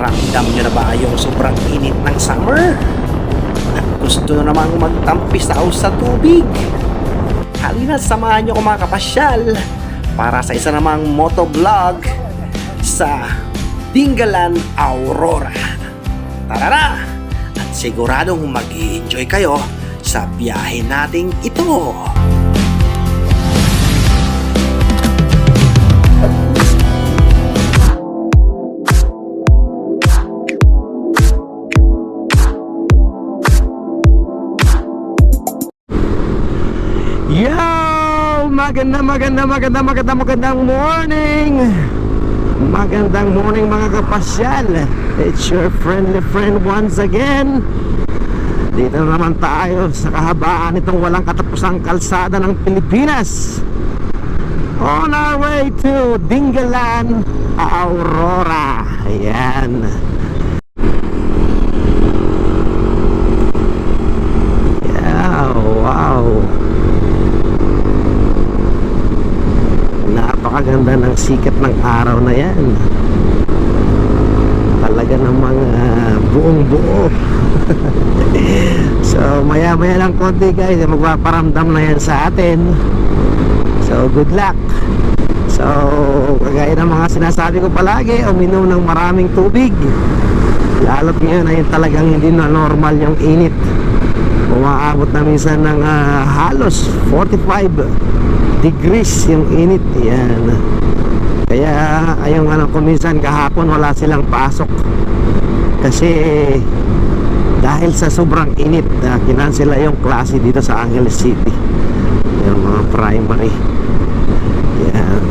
Ramdam nyo na ba yung sobrang init ng summer? At gusto na namang magtampisaw sa tubig? Halina, samahan nyo ko mga kapasyal para sa isa namang motovlog sa Dingalan, Aurora. Tara na! At siguradong mag-i-enjoy kayo sa biyahe nating ito. Yo! Magandang morning! Magandang morning mga kapasyal. It's your friendly friend once again. Dito na naman tayo sa kahabaan itong walang katapusang kalsada ng Pilipinas. On our way to Dingalan, Aurora. Ayan. Yeah, wow. Napakaganda ng sikat ng araw na yan. Talaga namang buong buo. So maya lang konti guys, magpaparamdam na yan sa atin. So good luck. So kagaya ng mga sinasabi ko palagi, uminom ng maraming tubig. Lalo't ngayon ay talagang hindi na normal yung init. Umaabot na minsan ng halos 45 degrees yung init. Yan. Kaya ayong ko minsan kahapon wala silang pasok kasi dahil sa sobrang init, kinansela yung klase dito sa Angeles City, yung mga primary. Yan.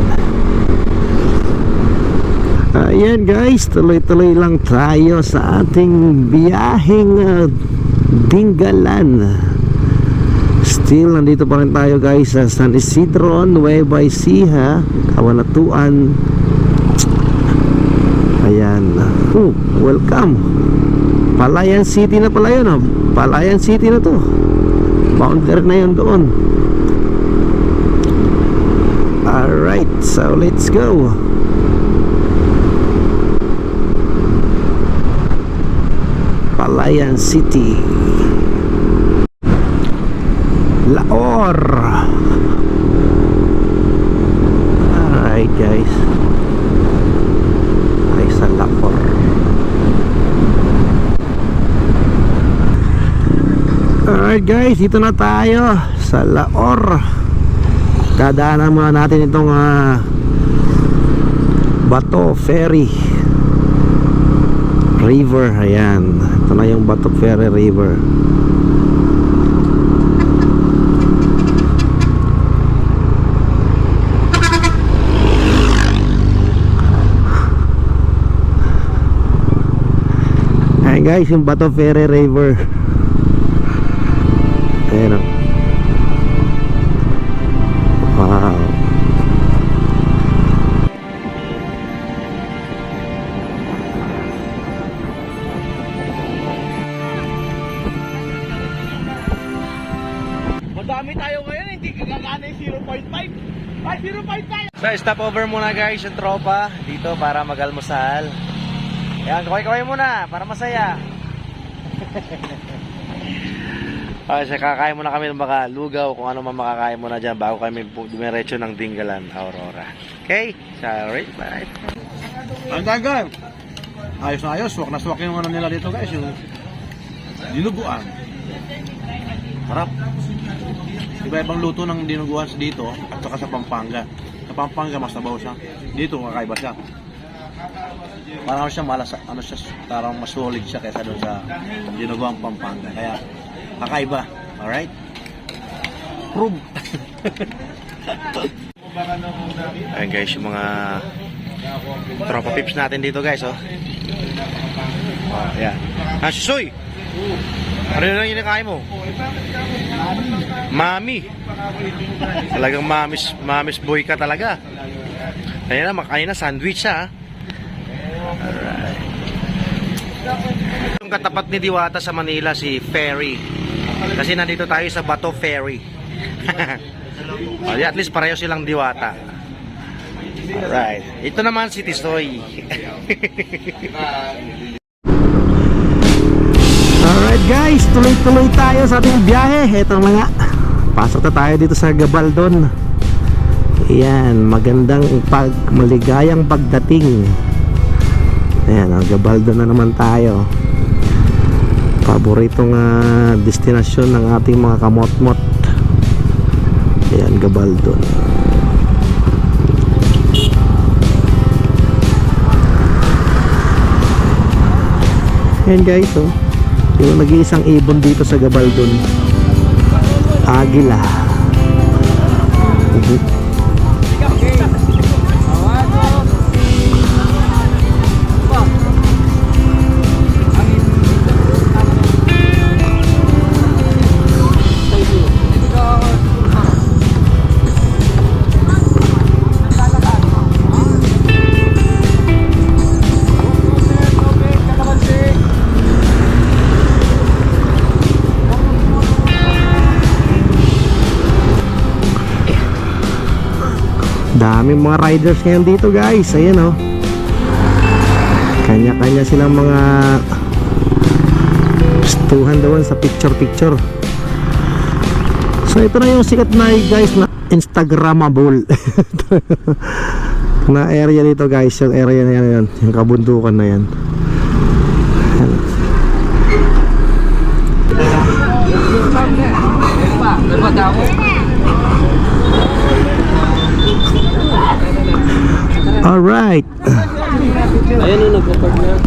Ayan guys, tuloy-tuloy lang tayo sa ating biyaheng Dingalan. Still, nandito pa rin tayo guys sa San Isidro, Nueva Ecija, Cabanatuan. Ayan. Welcome. Palayan City na pala yun. Palayan City na to. Boundary na yun doon. Alright, so let's go. Palayan City, Laor. Alright guys, ay sa Laor. Alright guys, dito na tayo sa Laor. Dadaanan muna natin itong Bato Ferry River. Ayan, ito na yung Bato Ferry River. Ayan guys, yung Bato Ferry River. Ayan o. Wow. Madami tayo ngayon, hindi kagagana yung 0.5. Ay, 0.5! So stop over muna guys yung tropa dito para mag-almusal. Ayan, kaway-kaway muna para masaya. So kakain muna kami ng baka lugaw, kung ano man makakain muna dyan bago kami dumiretso ng Dingalan, Aurora. Okay? Sorry, bye. Ang dagan! Ayos na ayos, swak na swak yung ano nila dito guys, yung dinuguan. Harap. Iba-ibang luto ng dinuguan dito at saka sa Pampanga. Sa Pampanga mas nabaw siya. Dito kakaiba siya. Parang siya malas, ano siya, parang mas solid siya kaysa doon sa dinuguan Pampanga. Kaya kakaiba. Alright? Prove. Ayan guys, yung mga tropa pips natin dito guys, oh. Ayan. Susoy! Ano na yung kinakain mo? Mami. Talagang mamis boy ka talaga. Kaya na, makain na sandwich ha. Alright. Yung katapat ni Diwata sa Manila, si Ferry. Kasi nandito tayo sa Bato Ferry. At least pareho silang Diwata. Alright. Ito naman si Tisoy. Alright guys, tuloy-tuloy tayo sa ating biyahe. Ito na nga. Pasok na tayo dito sa Gabaldon. Ayan, magandang maligayang pagdating. Ayan, Gabaldon na naman tayo. Paboritong destinasyon ng ating mga kamot-mot. Ayan, Gabaldon. Ayan guys, oh. Yung nag-iisang ibon dito sa Gabaldon. Agila. Daming mga riders ngayon dito guys. Ayan oh. Kanya-kanya silang mga gustuhan doon sa picture. So ito na yung sikat na guys na Instagrammable na area dito guys. Yung area na yan, yung kabundukan na yan. Alright. Ayun yung nagpo-park na.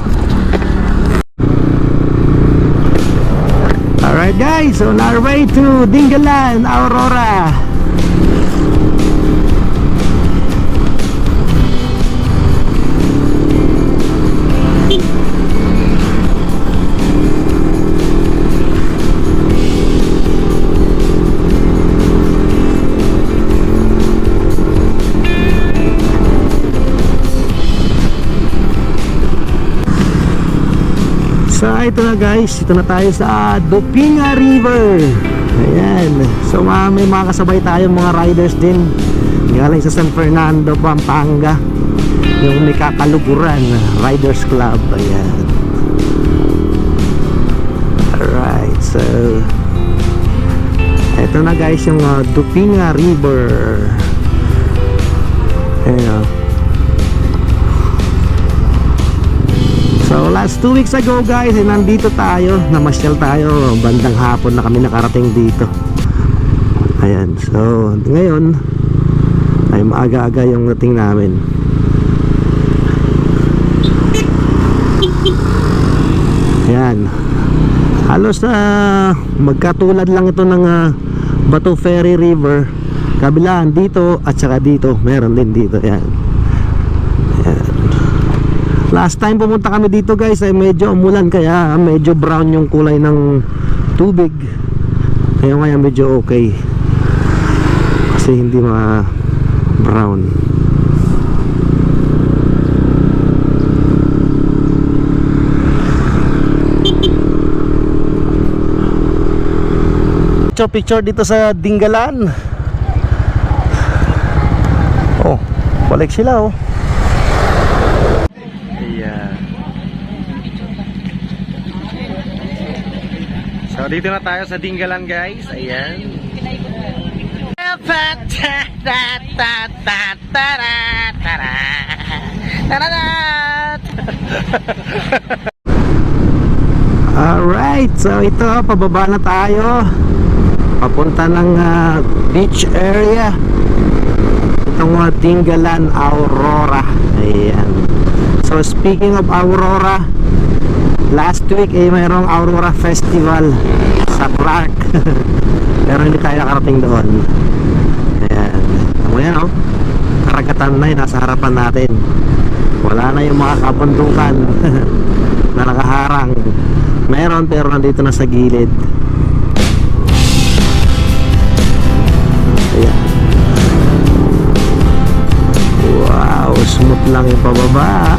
Alright guys, on our way to Dingalan, Aurora. So ito na guys, ito na tayo sa Dupinga River. Ayan. So may mga kasabay tayo mga riders din. Galing sa San Fernando, Pampanga. Yung may kakaluguran Riders Club. Ayan. Alright, so ito na guys yung Dupinga River. Ayan. So last 2 weeks ago guys, nandito tayo, namasyal tayo, bandang hapon na kami nakarating dito. Ayan, so ngayon ay maaga-aga yung dating namin. Ayan, halos magkatulad lang ito ng Bato Ferry River. Kabilaan dito at saka dito, meron din dito. Ayan. Last time pumunta kami dito guys ay medyo umulan, kaya medyo brown yung kulay ng tubig. Kaya medyo okay, kasi hindi brown. Picture dito sa Dingalan. Oh, balik sila oh. So dito na tayo sa Dingalan guys. Ayan. Alright, so ito pababa na tayo. Papunta ng beach area. Itong Dingalan, Aurora. Ayan. So speaking of Aurora, last week mayroong Aurora Festival sa Clark. Pero hindi tayo nakarating doon. Ayan. Ayan oh, karagatan na yun, nasa harapan natin. Wala na yung mga kabundukan na nakaharang. Meron pero nandito na sa gilid. Ayan. Wow, smooth lang yung pababa.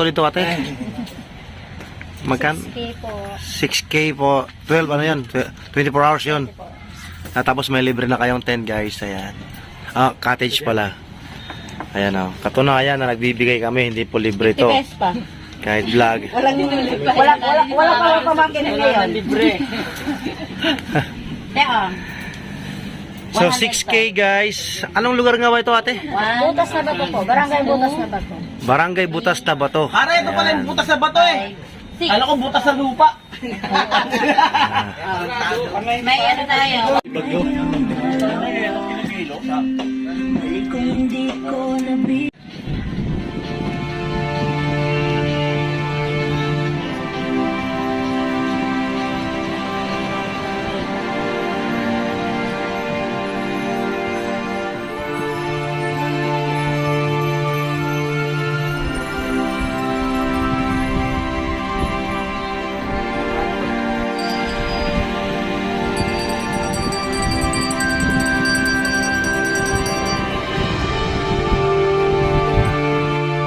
nito ate? Magkan? 6K po. 6K po. 12 ano yan? 24 hours yun. Tapos may libre na kayong tent guys. Ayan. Cottage pala. Ayan o. Katunayan na nagbibigay kami. Hindi po libre to. pa. Kahit vlog. Wala pa pamakin ngayon. Libre. So 6K guys. Anong lugar nga ba ito ate? Butas na bato po. Barangay Butas na bato. Barangay Butas na Bato. Para ito pala yung butas sa bato eh. Kala ko butas sa lupa. May ano tayo.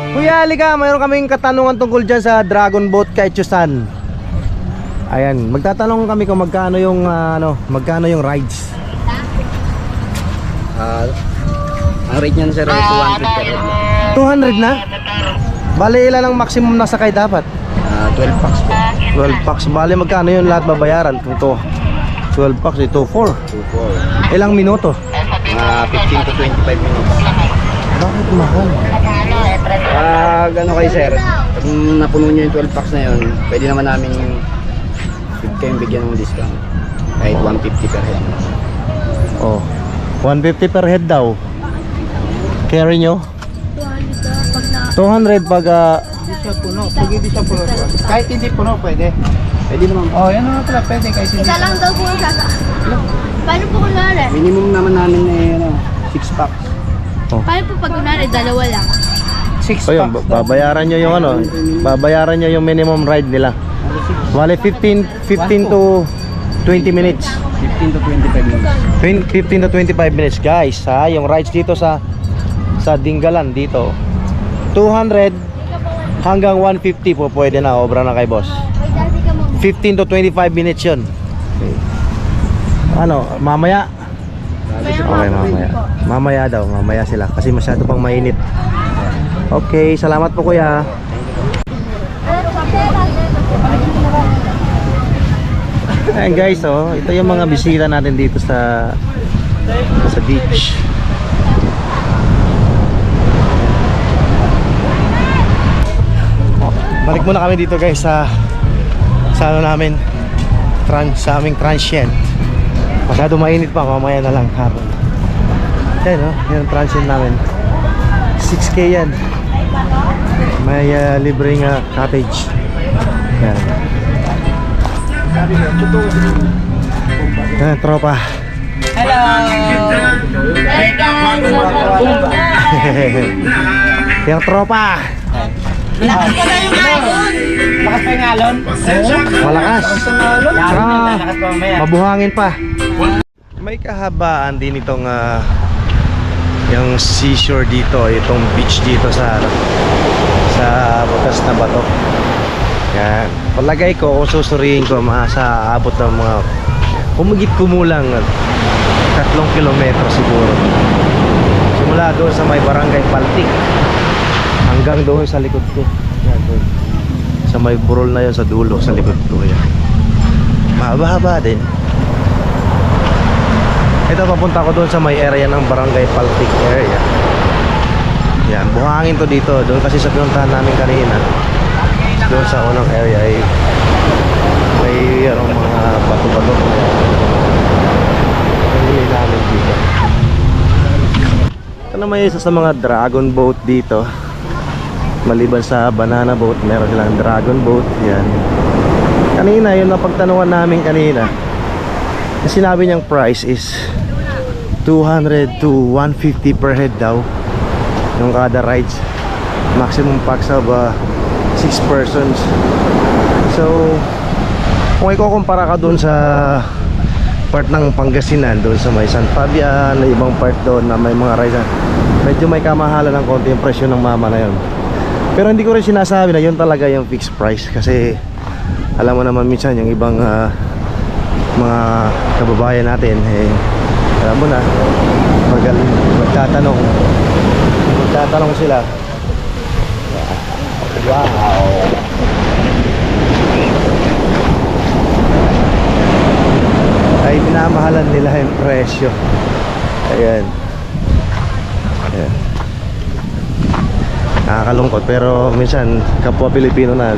Kuya, halika, mayroon kaming katanungan tungkol dyan sa Dragon Boat kay Chusan. Ayan, magtatanong kami kung magkano yung magkano yung rides. Ang rate niyan sir ay 200 per head. 200 na? Bale, ilan ang maximum na sakay dapat? 12 packs po. 12 packs. Bale, magkano yun lahat babayaran? Kung to 12 packs, ito 4. 2-4. Ilang minuto? 15 to 25 minutes. Bakit mahal? Pag ano kayo sir, kung napuno nyo yung 12 packs na yun, pwede naman namin kayong bigyan ng discount. Kahit 150 per head. Oh, 150 per head daw. Carry nyo? 200 pag Hindi siya puno. Pag hindi siya puno. Kahit hindi puno, pwede. Pwede naman. Oh, yan naman pala. Pwede kahit hindi. Isa lang daw po ang sasa. Paano po kunwari? Minimum naman namin eh, 6 packs. Paano po pag kunwari dalawa lang? 6 o yun, babayaran nyo yung babayaran nyo yung minimum ride nila. Bale 15 to 20 minutes. 15 to 25 minutes. 15 to 25 minutes guys ha. Yung rides dito sa Dingalan dito 200 hanggang 150 po pwede na, obra na kay boss. 15 to 25 minutes yun. Ano, mamaya? Okay, mamaya daw, mamaya sila kasi masyado pang mainit. Okay, salamat po kuya. Ayan guys, oh, ito yung mga bisita natin dito sa beach. Balik muna kami dito guys sa ano namin, sa aming transient. Masyado mainit pa, mamaya na lang hapon. Yan oh, yan ang transient namin. 6K yan. May libreng cottage. Yan. Yan, tropa. Hello! Hey guys! Yung tropa. Lakas pa na yung alon! Lakas pa yung alon? Malakas. Lakas pa mamaya. Mabuhangin pa. May kahabaan din itong yung seashore dito, itong beach dito sa Butas na Bato. Yan. Palagay ko kung susuriin ko sa abot ng mga humigit kumulang 3 kilometro siguro. Simula doon sa may barangay Paltik hanggang doon sa likod ko. Yan, doon. Sa may burol na yun sa dulo sa likod ko. Yan. Mahaba-haba din. Ito, papunta ko doon sa may area ng barangay Paltik area. Yan, buhangin to dito. Doon kasi sa pinuntahan namin kanina, doon sa unang area ay may mga bato-bato. Hindi namin dito. Ito na may isa sa mga dragon boat dito. Maliban sa banana boat, meron silang dragon boat. Yan. Kanina, yun ang pagtanungan namin kanina. Yung sinabi niyang price is 200 to 150 per head daw yung kada rides. Maximum packs of 6 persons. So kung ikukumpara ka doon sa part ng Pangasinan, doon sa may San Fabian, na ibang part doon na may mga rides, medyo may kamahalan ng konti yung presyo ng mama na yun. Pero hindi ko rin sinasabi na yun talaga yung fixed price, kasi alam mo naman minsan yung ibang mga kababayan natin, eh, alam mo na, magtatanong sila. Wow. Ay minamahalan nila yung presyo. Ayan. Ayan. Nakakalungkot, pero minsan kapwa Pilipino na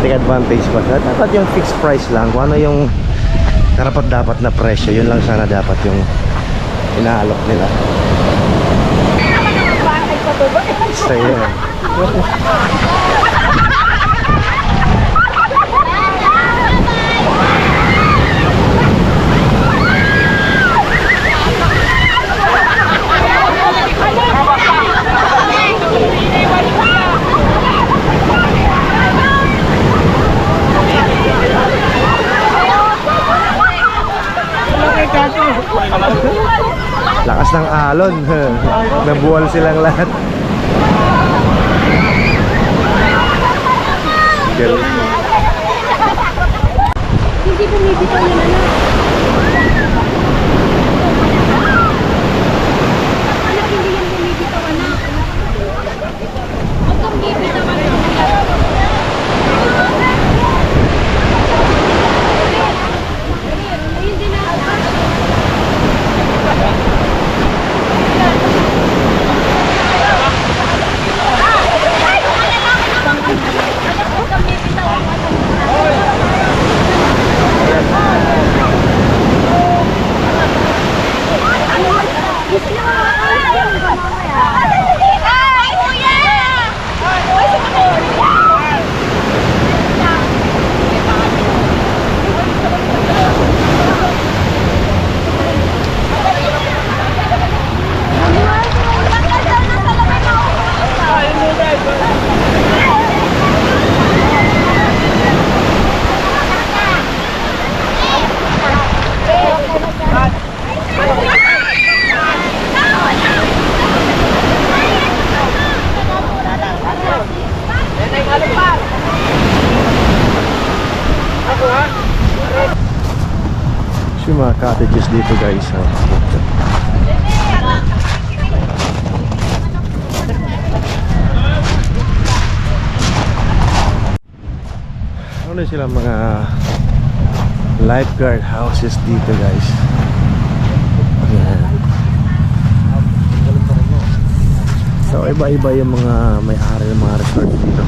take advantage pa. Dapat yung fixed price lang, kung ano yung karapat dapat na presyo, yun lang sana dapat yung inaalok nila. So yun. Lakas ng alon. Nabuwal silang lahat. Hindi bumibitaw yung anak. Anak, hindi yan bumibitaw, anak. Huwag kang bibitaw, anak. Ayun din na. Yung mga cottages dito guys, ano sila mga lifeguard houses dito guys. Ayan. So iba-iba yung mga may-ari ng mga resort dito.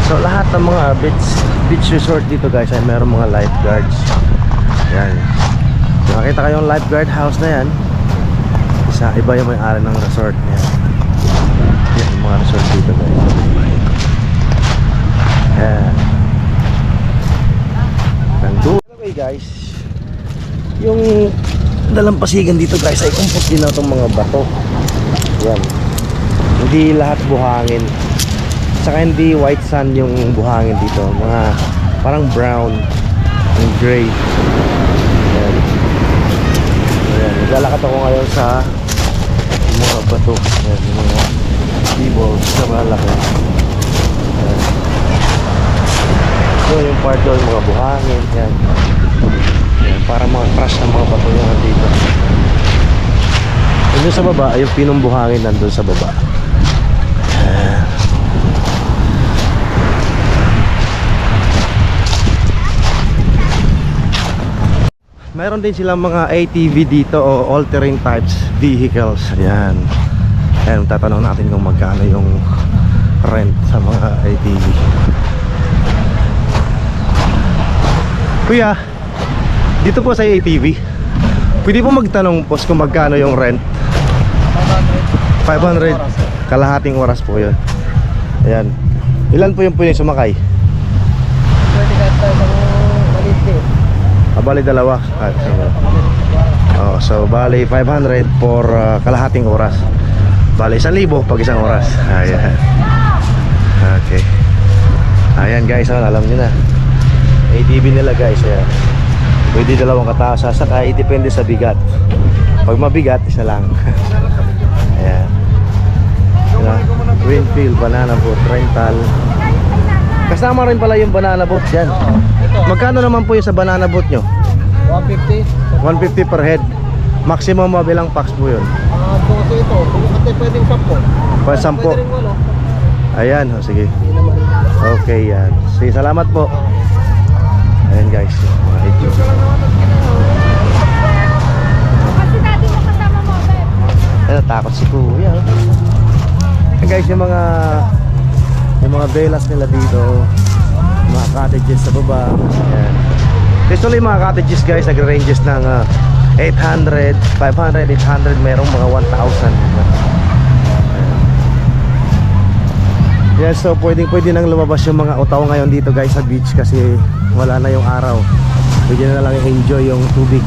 So lahat ng mga beach resort dito guys ay meron mga lifeguards. Yan. Nakita kayong lifeguard house na yan, isa iba yung may-ari ng resort niya. Yan yung mga resort dito guys. Yan. Okay guys, yung dalampasigan dito guys ay kumpos din na itong mga bato. Yan. Hindi lahat buhangin, saka hindi white sand yung buhangin dito, mga parang brown and gray. Yan. Ayan, naglalakad ako ngayon sa mga bato. Ayan, yung mga pebbles na malaki. Ayan. So yung part doon, mga buhangin. Ayan. Ayan, para mga crush ng mga bato yung nandito. Yung sa baba, yung pinong buhangin nandun sa baba. Ayan. Meron din silang mga ATV dito o all-terrain types vehicles. Ayan. Ayan, tatanong natin kung magkano yung rent sa mga ATV. Kuya, dito po sa ATV, pwede po magtanong po kung magkano yung rent? 500. Kalahating oras po yun. Ayan. Ilan po yung pwede sumakay? Bali dalawa. Oh, so bali 500 for kalahating oras. Bali 1,000 pag isang oras. Ayan. Okay. Ayan guys, alam niyo na. ATV nila guys, ayan. Pwede dalawang katao sasakay, depende sa bigat. Pag mabigat, isa lang. Ayan. Winfield Banana Boat Rental. Kasama rin pala yung banana boat dyan. Magkano naman po yung sa banana boat nyo? 150. 150 per head. Maximum mabilang packs po yun. Kasi ito, kasi pwedeng 10. Pa 10. Ayan, oh, sige. Okay, yan. Sige, salamat po. Ayan guys. Kasi dati mo kasama mo, babe. Ayan, takot si kuya. Ayan guys, yung mga velas nila dito, mga cottages sa baba. Ayan. Usually mga cottages guys, nagre-ranges ng 800, 500, 800, merong mga 1,000. Yes, so pwede nang lumabas yung mga utaw ngayon dito guys sa beach kasi wala na yung araw. Pwede na lang enjoy yung tubig.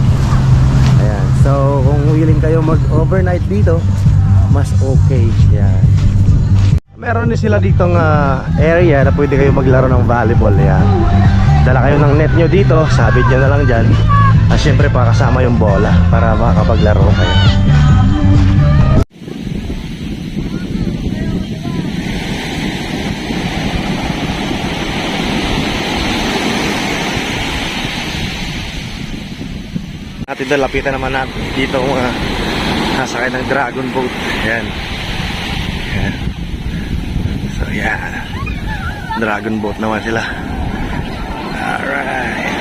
Ayan. So kung willing kayo mag-overnight dito, mas okay. Yan. Meron din sila ditong area na pwede kayo maglaro ng volleyball. Yan. Dala kayo ng net nyo dito, sabit nyo na lang dyan. At syempre pakasama yung bola para makapaglaro kayo. At ito, lapitan naman natin dito mga nasakay ng dragon boat. Ayan. Ayan. So yan, dragon boat naman sila. Alright.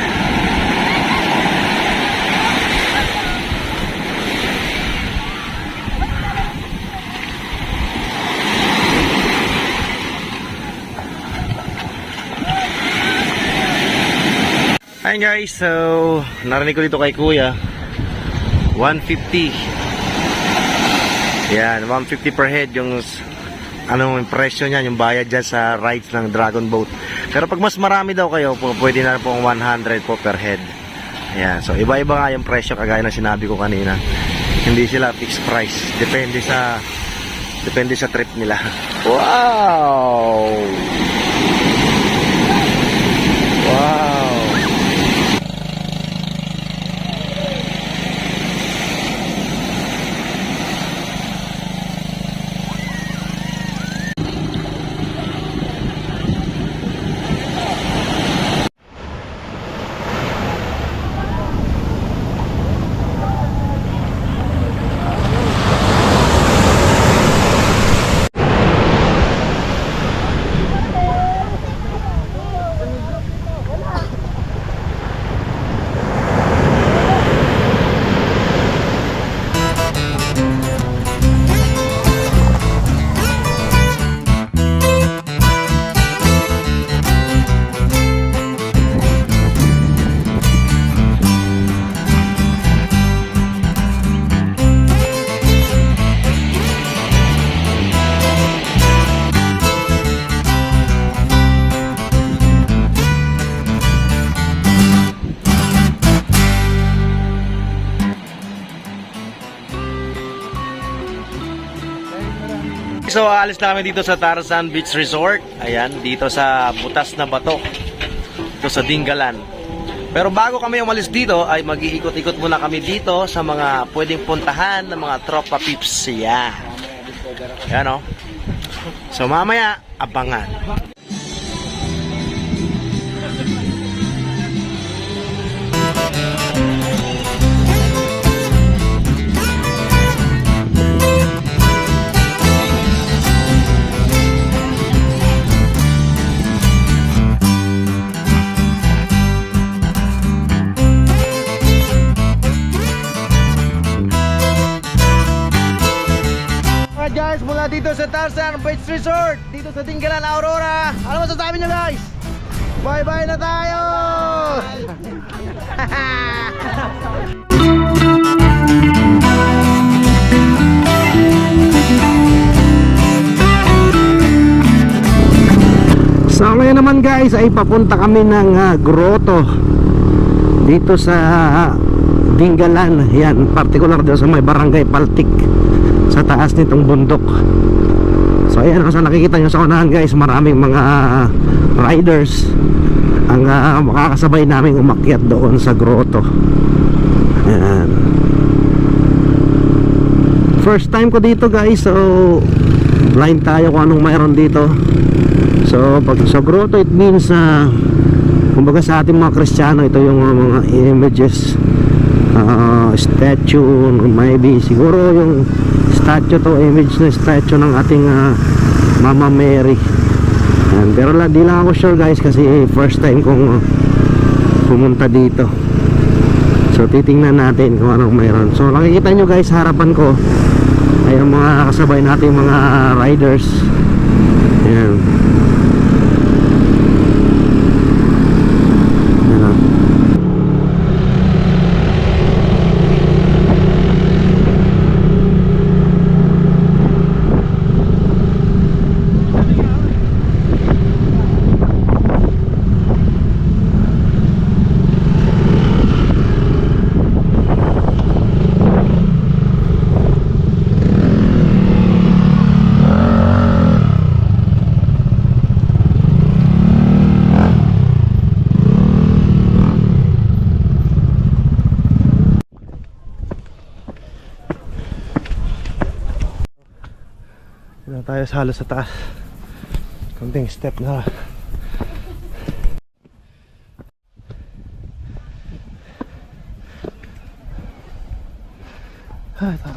Hi guys, so narinig ko dito kay kuya 150. Yan, 150 per head yung yung presyo niya, yung bayad dyan sa rides ng dragon boat. Pero pag mas marami daw kayo, pwede na pong 100 po per head. Ayan, so iba-iba nga yung presyo kagaya na sinabi ko kanina. Hindi sila fixed price, depende sa trip nila. Wow! Wow! So aalis na kami dito sa Tarzan Beach Resort. Ayan, dito sa butas na bato. Dito sa Dingalan. Pero bago kami umalis dito ay mag-iikot-ikot muna kami dito sa mga pwedeng puntahan ng mga tropa peeps. Yeah. Ayan o. So mamaya, abangan. Guys, mula dito sa Tarzan Beach Resort, dito sa Dingalan, Aurora. Ano masasabi nyo guys? Bye-bye na tayo! So ngayon naman guys ay papunta kami ng grotto dito sa Dingalan. Yan, particular doon sa may barangay Paltik, sa taas nitong bundok. So ayan, kung nakikita nyo sa unahan guys, maraming mga riders ang makakasabay namin umakyat doon sa grotto. Ayan. First time ko dito guys, so blind tayo kung anong mayroon dito. So pag sa grotto, it means kumbaga sa ating mga Kristiyano, ito yung mga images, statue, maybe siguro yung statue to, image na statue ng ating Mama Mary. Yan. Pero di lang ako sure guys kasi first time kong pumunta dito. So titingnan natin kung anong mayroon. So nakikita nyo guys, harapan ko ay ang mga kasabay nating mga riders. Yan. Yan. Na tayo sa halos sa taas. Konting step na. Ito.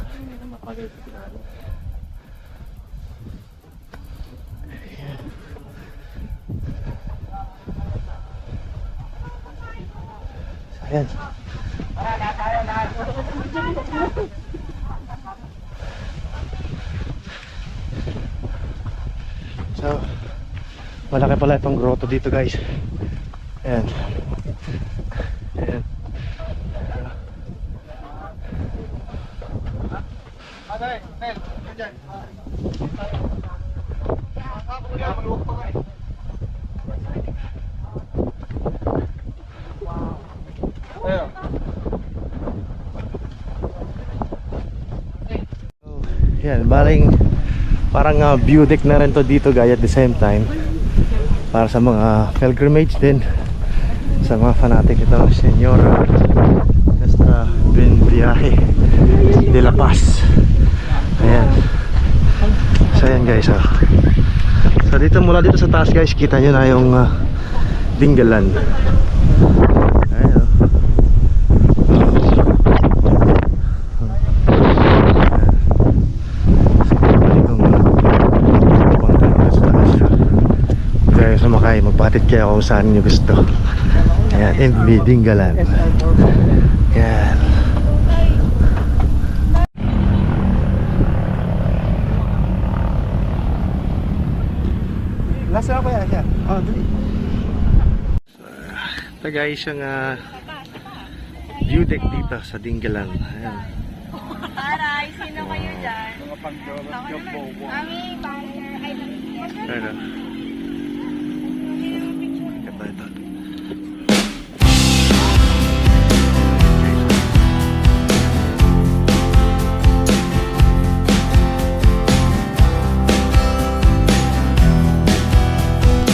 Ayan. So, malaki pala itong grotto dito guys. Ayan. Ayan. Yan, baling parang view deck na rin to dito guys at the same time. Para sa mga pilgrimage din, sa mga fanatic ito ng Señora Nuestra Bienviaje de la Paz. Ayan. So ayan guys, so dito, mula dito sa taas guys, kita nyo na yung Dingalan. Ayan. Sumakay, magpatid kayo kung saan nyo gusto. Ayan, MV Dingalan. Ayan. Lasa ako yan. Oh, dali. Ito guys, yung view deck dito sa Dingalan. Ayan. Aray, sino kayo dyan? Mga pang-jobo. Aming pang-jobo. Ayan. Ito.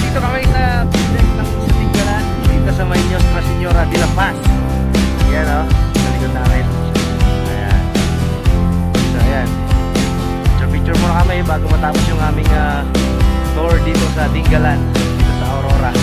Dito kami sa building ng Dingalan, dito sa may Nuestra Señora de la Paz. Yan o, sa likod namin. Ayan. So ayan, picture muna kami bago matapos yung aming tour dito sa Dingalan, dito sa Aurora.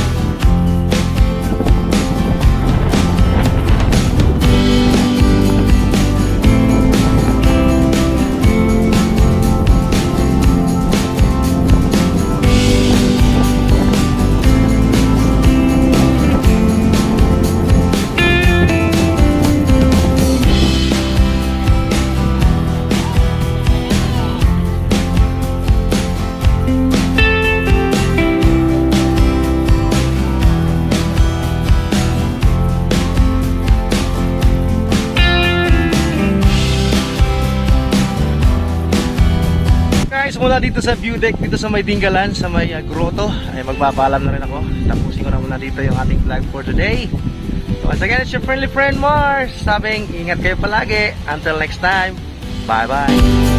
Guys, mula dito sa view deck, dito sa may Dingalan, sa may grotto, ay magbabalam na rin ako. Tapusin ko na muna dito yung ating vlog for today. So once again, it's your friendly friend Mars, sabing ingat kayo palagi. Until next time, bye bye.